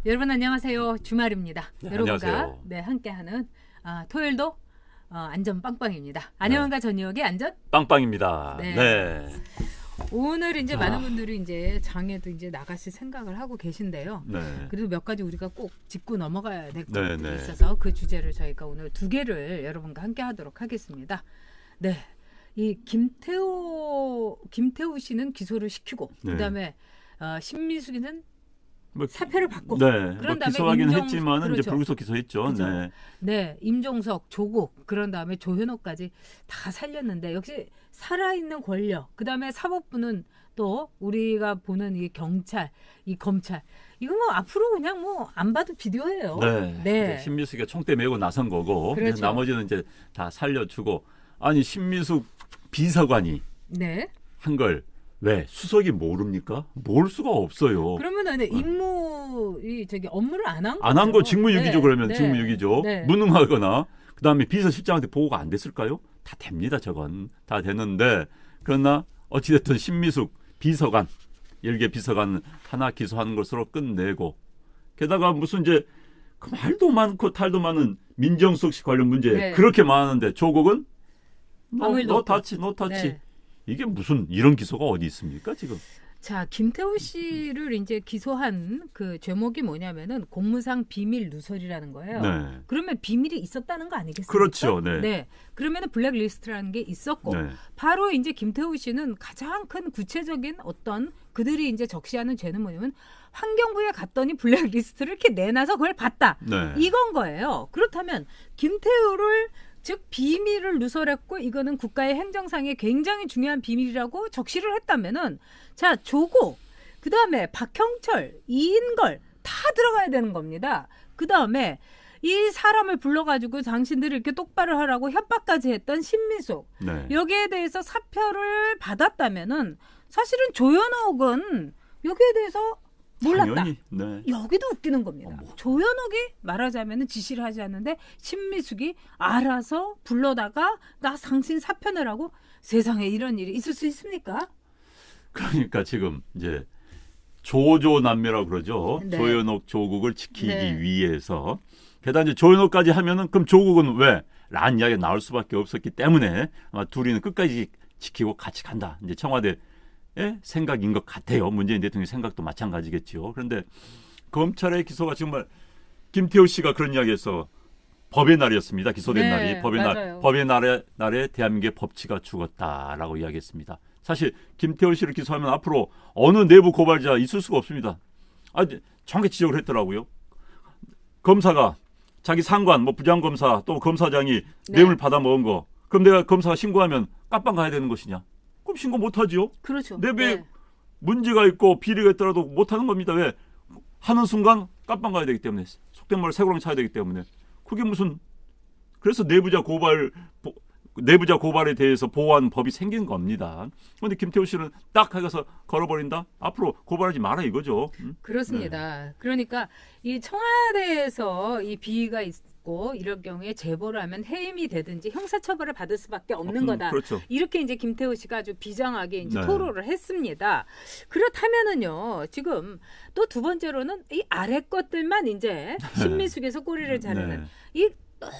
여러분 안녕하세요. 주말입니다. 네, 여러분과 안녕하세요. 함께하는 토요일도 안전 빵빵입니다. 안녕한가 전역의 안전 빵빵입니다. 네. 네. 오늘 이제 자. 많은 분들이 이제 장에도 이제 나가실 생각을 하고 계신데요. 네. 그래도 몇 가지 우리가 꼭 짚고 넘어가야 될 네, 것들이 네. 있어서 그 주제를 저희가 오늘 두 개를 여러분과 함께하도록 하겠습니다. 네, 이 김태호 씨는 기소를 시키고 네. 그다음에 신미숙이는 뭐, 사표를 받고 네. 그런 뭐 다음에 기소하긴 임종- 했지만 그렇죠. 이제 불구속 기소했죠. 그죠. 네. 네, 임종석, 조국, 그런 다음에 조현옥까지 다 살렸는데 역시 살아있는 권력, 그 다음에 사법부는 또 우리가 보는 이 경찰, 이 검찰, 이거 뭐 앞으로 그냥 뭐 안 봐도 비디오예요. 네. 네. 이제 신미숙이가 총대 메고 나선 거고 그렇죠. 나머지는 이제 다 살려주고 아니 신미숙 비서관이 네. 한 걸 왜 수석이 모릅니까? 모를 수가 없어요. 그러면은 이 저기 업무를 안 한 거죠. 안 한 거 직무유기죠. 네. 그러면 네. 직무유기죠. 네. 무능하거나 그다음에 비서실장한테 보고가 안 됐을까요? 다 됩니다. 저건 다 되는데 그러나 어찌됐든 신미숙 비서관 10개 비서관 하나 기소하는 것으로 끝내고 게다가 무슨 이제 그 말도 많고 탈도 많은 민정수석 씨 관련 문제 네. 그렇게 많은데 조국은 아무 일도 너 없고. 타치 너 타치 네. 이게 무슨 이런 기소가 어디 있습니까 지금? 자, 김태호 씨를 이제 기소한 그 제목이 뭐냐면은 공무상 비밀 누설이라는 거예요. 네. 그러면 비밀이 있었다는 거 아니겠습니까? 그렇죠. 네. 그러면은 블랙리스트라는 게 있었고 네. 바로 이제 김태호 씨는 가장 큰 구체적인 어떤 그들이 이제 적시하는 죄는 뭐냐면 환경부에 갔더니 블랙리스트를 이렇게 내놔서 그걸 봤다. 네. 이건 거예요. 그렇다면 김태호를 즉 비밀을 누설했고 이거는 국가의 행정상에 굉장히 중요한 비밀이라고 적시를 했다면은 자 조국 그다음에 박형철 이인걸 다 들어가야 되는 겁니다. 그다음에 이 사람을 불러가지고 당신들이 이렇게 똑바로 하라고 협박까지 했던 신미숙 네. 여기에 대해서 사표를 받았다면은 사실은 조현옥은 여기에 대해서 몰랐다. 당연히. 네. 여기도 웃기는 겁니다. 뭐. 조현옥이 말하자면 지시를 하지 않는데 신미숙이 알아서 불러다가 나 당신 사표 내라고 세상에 이런 일이 있을 수 있습니까? 그러니까 지금 이제 조조남매라고 그러죠. 네. 조현옥 조국을 지키기 네. 위해서 게다가 이제 조현옥까지 하면은 그럼 조국은 왜? 라는 이야기가 나올 수밖에 없었기 때문에 아마 둘이는 끝까지 지키고 같이 간다. 이제 청와대의 생각인 것 같아요. 문재인 대통령 생각도 마찬가지겠죠. 그런데 검찰의 기소가 정말 김태호 씨가 그런 이야기에서 법의 날이었습니다. 기소된 네, 날이 맞아요. 법의 날에 대한민국의 법치가 죽었다라고 이야기했습니다. 사실 김태호 씨를 기소하면 앞으로 어느 내부 고발자 있을 수가 없습니다. 정확히 지적을 했더라고요. 검사가 자기 상관, 뭐 부장검사 또 검사장이 네. 뇌물 받아 먹은 거, 그럼 내가 검사가 신고하면 깜빵 가야 되는 것이냐? 그럼 신고 못 하지요. 그렇죠. 내부에 문제가 있고 비리가 있더라도 못 하는 겁니다. 왜? 하는 순간 깜빵 가야 되기 때문에 속된 말로 새고랑 차야 되기 때문에 그게 무슨 그래서 내부자 고발에 대해서 보호하는 법이 생긴 겁니다. 그런데 김태호 씨는 딱 하고서 걸어버린다? 앞으로 고발하지 마라 이거죠. 그렇습니다. 그러니까 이 청와대에서 이 비위가 있고 이럴 경우에 제보를 하면 해임이 되든지 형사처벌을 받을 수밖에 없는 거다. 그렇죠. 이렇게 이제 김태호 씨가 아주 비장하게 이제 네. 토로를 했습니다. 그렇다면은요, 지금 또 두 번째로는 이 아래 것들만 이제 신미숙에서 꼬리를 자르는 네. 이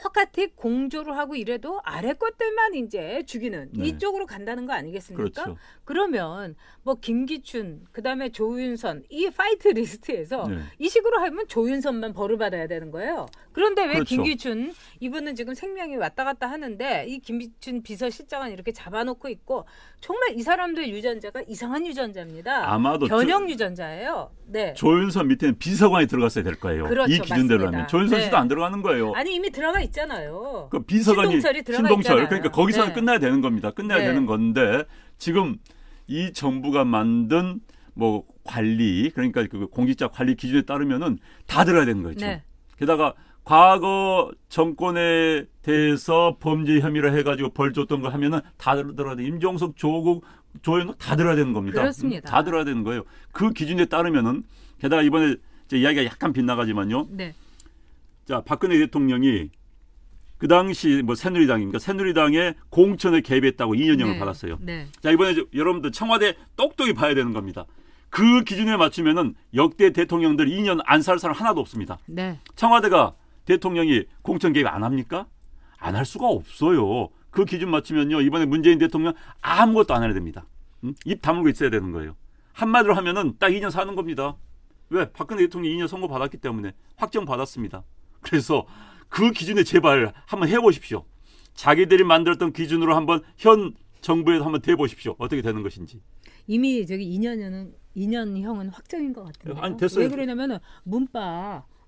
똑같이 공조를 하고 이래도 아래 것들만 이제 죽이는 네. 이쪽으로 간다는 거 아니겠습니까? 그렇죠. 그러면 뭐 김기춘 그다음에 조윤선 이 파이트 리스트에서 네. 이 식으로 하면 조윤선만 벌을 받아야 되는 거예요. 그런데 왜 그렇죠. 김기춘 이분은 지금 생명이 왔다 갔다 하는데 이 김기춘 비서실장은 이렇게 잡아놓고 있고 정말 이 사람들 유전자가 이상한 유전자입니다. 아마도 변형 유전자예요. 네. 조윤선 밑에는 비서관이 들어갔어야 될 거예요. 그렇죠, 이 기준대로 맞습니다. 하면 조윤선 씨도 네. 안 들어가는 거예요. 아니 이미 들어가 있잖아요. 그 비서관이 신동철이 들어가 신동철 있잖아요. 그러니까 거기서는 네. 끝나야 되는 겁니다. 끝나야 네. 되는 건데 지금 이 정부가 만든 뭐 관리 그러니까 그 공직자 관리 기준에 따르면은 다 들어야 되는 거죠. 네. 게다가 과거 정권에 대해서 범죄 혐의를 해가지고 벌 줬던 거 하면은 다 들어야 돼. 임종석, 조국, 조현옥 다 들어야 되는 겁니다. 그렇습니다. 다 들어야 되는 거예요. 그 기준에 따르면은 게다가 이번에 이제 이야기가 약간 빗나가지만요. 네. 자, 박근혜 대통령이 그 당시 뭐 새누리당입니까? 새누리당의 공천에 개입했다고 2년형을 네. 받았어요. 네. 자, 이번에 여러분들 청와대 똑똑히 봐야 되는 겁니다. 그 기준에 맞추면은 역대 대통령들 2년 안 살 사람 하나도 없습니다. 네. 청와대가 대통령이 공천 개입 안 합니까? 안 할 수가 없어요. 그 기준 맞추면요. 이번에 문재인 대통령 아무것도 안 해야 됩니다. 입 다물고 있어야 되는 거예요. 한마디로 하면은 딱 2년 사는 겁니다. 왜? 박근혜 대통령이 2년 선거 받았기 때문에 확정 받았습니다. 그래서 그 기준에 제발 한번 해보십시오. 자기들이 만들었던 기준으로 한번 현 정부에도 한번 대보십시오. 어떻게 되는 것인지. 이미 저기 2년형은 확정인 것 같은데요. 아니, 됐어요. 왜 그러냐면은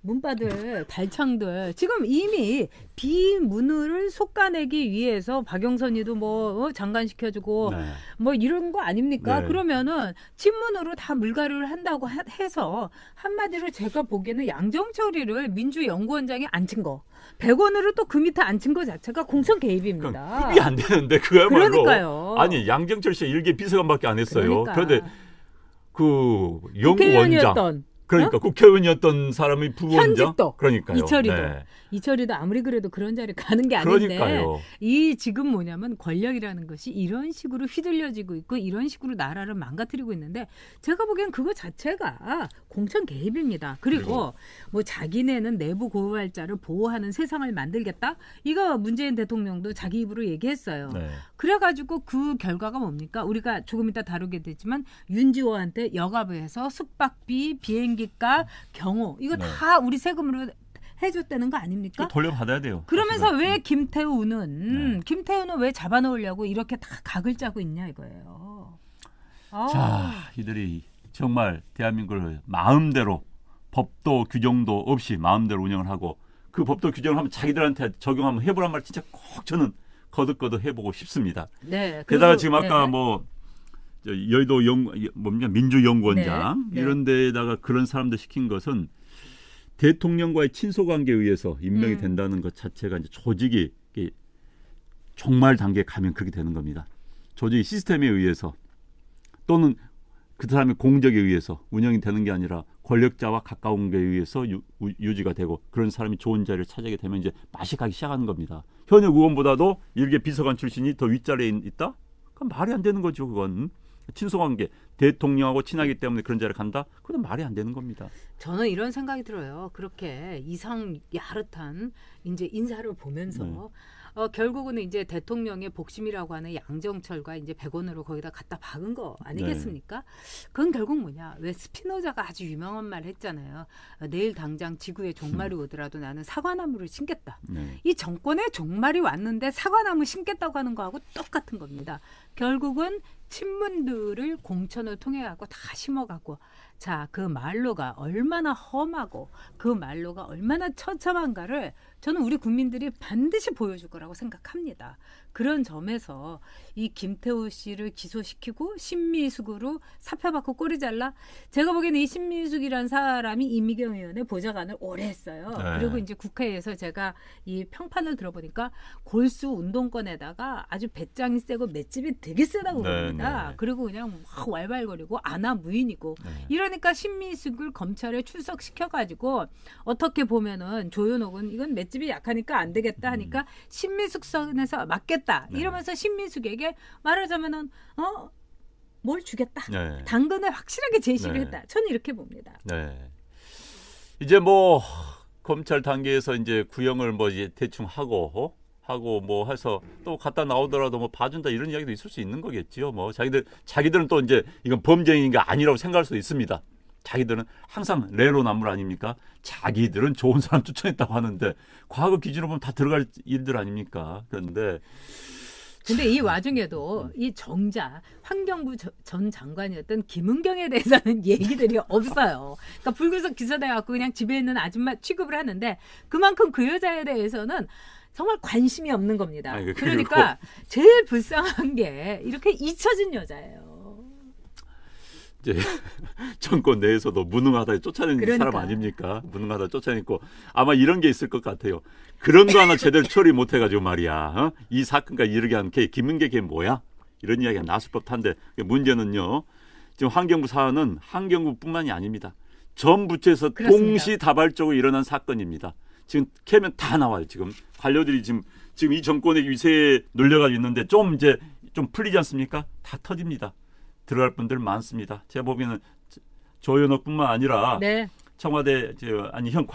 문바들 달창들 지금 이미 비문을 솎아내기 위해서 박영선이도 뭐 장관시켜주고 네. 뭐 이런 거 아닙니까? 네. 그러면은 친문으로 다 물갈이를 한다고 해서 한마디로 제가 보기에는 양정철이를 민주연구원장이 앉힌 거 100원으로 또 그 밑에 앉힌 거 자체가 공천 개입입니다. 급이 안 되는데 그야말로. 그러니까요. 아니 양정철 씨가 일개 비서관밖에 안 했어요. 그러니까. 그런데 그 연구원장. 국회의원이었던 그러니까 국회의원이었던 사람이 부원장. 현직도 그러니까요. 이철이도. 네. 이철이도 아무리 그래도 그런 자리에 가는 게 아닌데 그러니까요. 이 지금 뭐냐면 권력이라는 것이 이런 식으로 휘둘려지고 있고 이런 식으로 나라를 망가뜨리고 있는데 제가 보기엔 그거 자체가 공천 개입입니다. 그리고 뭐 자기네는 내부 고발자를 보호하는 세상을 만들겠다? 이거 문재인 대통령도 자기 입으로 얘기했어요. 네. 그래가지고 그 결과가 뭡니까? 우리가 조금 이따 다루게 되지만 윤지호한테 여가부에서 숙박비, 비행기값, 경호 이거 네. 다 우리 세금으로 해줬다는 거 아닙니까? 돌려받아야 돼요. 그러면서 사실은. 왜 김태우는 왜 잡아놓으려고 이렇게 다 각을 짜고 있냐 이거예요. 자, 이들이 정말 대한민국을 마음대로 법도 규정도 없이 마음대로 운영을 하고 그 법도 규정을 하면 자기들한테 적용하면 해보란 말 진짜 꼭 저는 거듭거듭 해보고 싶습니다. 네. 게다가 지금 아까 네. 뭐 여의도 민주연구원장 네. 이런 데다가 그런 사람들 시킨 것은 대통령과의 친소관계에 의해서 임명이 된다는 것 자체가 이제 조직이 종말 단계에 가면 그렇게 되는 겁니다. 조직이 시스템에 의해서 또는 그 사람의 공적에 의해서 운영이 되는 게 아니라 권력자와 가까운 게 의해서 유지가 되고 그런 사람이 좋은 자리를 차지하게 되면 이제 맛이 가기 시작하는 겁니다. 현역 의원보다도 일개 비서관 출신이 더 윗자리에 있다? 그건 말이 안 되는 거죠. 그건. 친소관계, 대통령하고 친하기 때문에 그런 자리에 간다? 그건 말이 안 되는 겁니다. 저는 이런 생각이 들어요. 그렇게 이상 야릇한 이제 인사를 보면서 결국은 이제 대통령의 복심이라고 하는 양정철과 이제 100원으로 거기다 갖다 박은 거 아니겠습니까? 그건 결국 뭐냐? 왜 스피노자가 아주 유명한 말 했잖아요. 내일 당장 지구에 종말이 오더라도 나는 사과나무를 심겠다. 네. 이 정권에 종말이 왔는데 사과나무 심겠다고 하는 거하고 똑같은 겁니다. 결국은 친문들을 공천을 통해 갖고 다 심어가고 자, 그 말로가 얼마나 험하고 그 말로가 얼마나 처참한가를 저는 우리 국민들이 반드시 보여줄 거라고 생각합니다. 그런 점에서 이 김태우 씨를 기소시키고 신미숙으로 사표 받고 꼬리 잘라 제가 보기에는 이 신미숙이라는 사람이 이미경 의원의 보좌관을 오래 했어요. 네. 그리고 이제 국회에서 제가 이 평판을 들어보니까 골수 운동권에다가 아주 배짱이 세고 맷집이 되게 세다고 그럽니다. 네. 그리고 그냥 막 왈왈거리고 아나무인이고 네. 이러니까 신미숙을 검찰에 출석시켜가지고 어떻게 보면은 조현옥은 이건 맷집이 약하니까 안 되겠다 하니까 신미숙 선에서 맞겠다 네. 이러면서 신미숙에게 말하자면은 뭘 주겠다 네. 당근을 확실하게 제시를 네. 했다. 저는 이렇게 봅니다. 네. 이제 뭐 검찰 단계에서 이제 구형을 뭐 이제 대충 하고 뭐 해서 또 갖다 나오더라도 뭐 봐준다 이런 이야기도 있을 수 있는 거겠지요. 뭐 자기들은 또 이제 이건 범죄인 게 아니라고 생각할 수도 있습니다. 자기들은 항상 내로남불 아닙니까? 자기들은 좋은 사람 추천했다고 하는데 과거 기준으로 보면 다 들어갈 일들 아닙니까? 그런데 이 와중에도 이 정자 환경부 전 장관이었던 김은경에 대해서는 얘기들이 없어요. 그러니까 불구속 기소돼 갖고 그냥 집에 있는 아줌마 취급을 하는데 그만큼 그 여자에 대해서는 정말 관심이 없는 겁니다. 아니, 그러니까 제일 불쌍한 게 이렇게 잊혀진 여자예요. 이제 정권 내에서도 무능하다 쫓아내는 그러니까. 사람 아닙니까? 무능하다 쫓아내고 아마 이런 게 있을 것 같아요. 그런 거 하나 제대로 처리 못해가지고 말이야. 이 사건까지 이르게 한 김은계 걔 뭐야? 이런 이야기가 나왔을 법한데 문제는요. 지금 환경부 사안은 환경부뿐만이 아닙니다. 전 부처에서 그렇습니다. 동시다발적으로 일어난 사건입니다. 지금 캐면 다 나와요. 지금 관료들이 지금 이 정권의 위세에 눌려가지고 있는데 좀 풀리지 않습니까? 다 터집니다. 들어갈 분들 많습니다. 제가 보기에는 조현옥뿐만 아니라 네. 청와대 현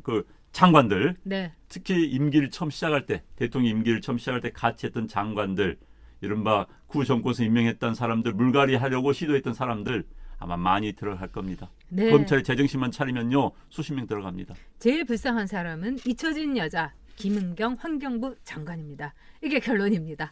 그 장관들 네. 특히 임기를 처음 시작할 때 대통령 임기를 처음 시작할 때 같이 했던 장관들 이른바 구정권에서 임명했던 사람들 물갈이 하려고 시도했던 사람들 아마 많이 들어갈 겁니다. 네. 검찰이 제정신만 차리면요 수십 명 들어갑니다. 제일 불쌍한 사람은 잊혀진 여자 김은경 환경부 장관입니다. 이게 결론입니다.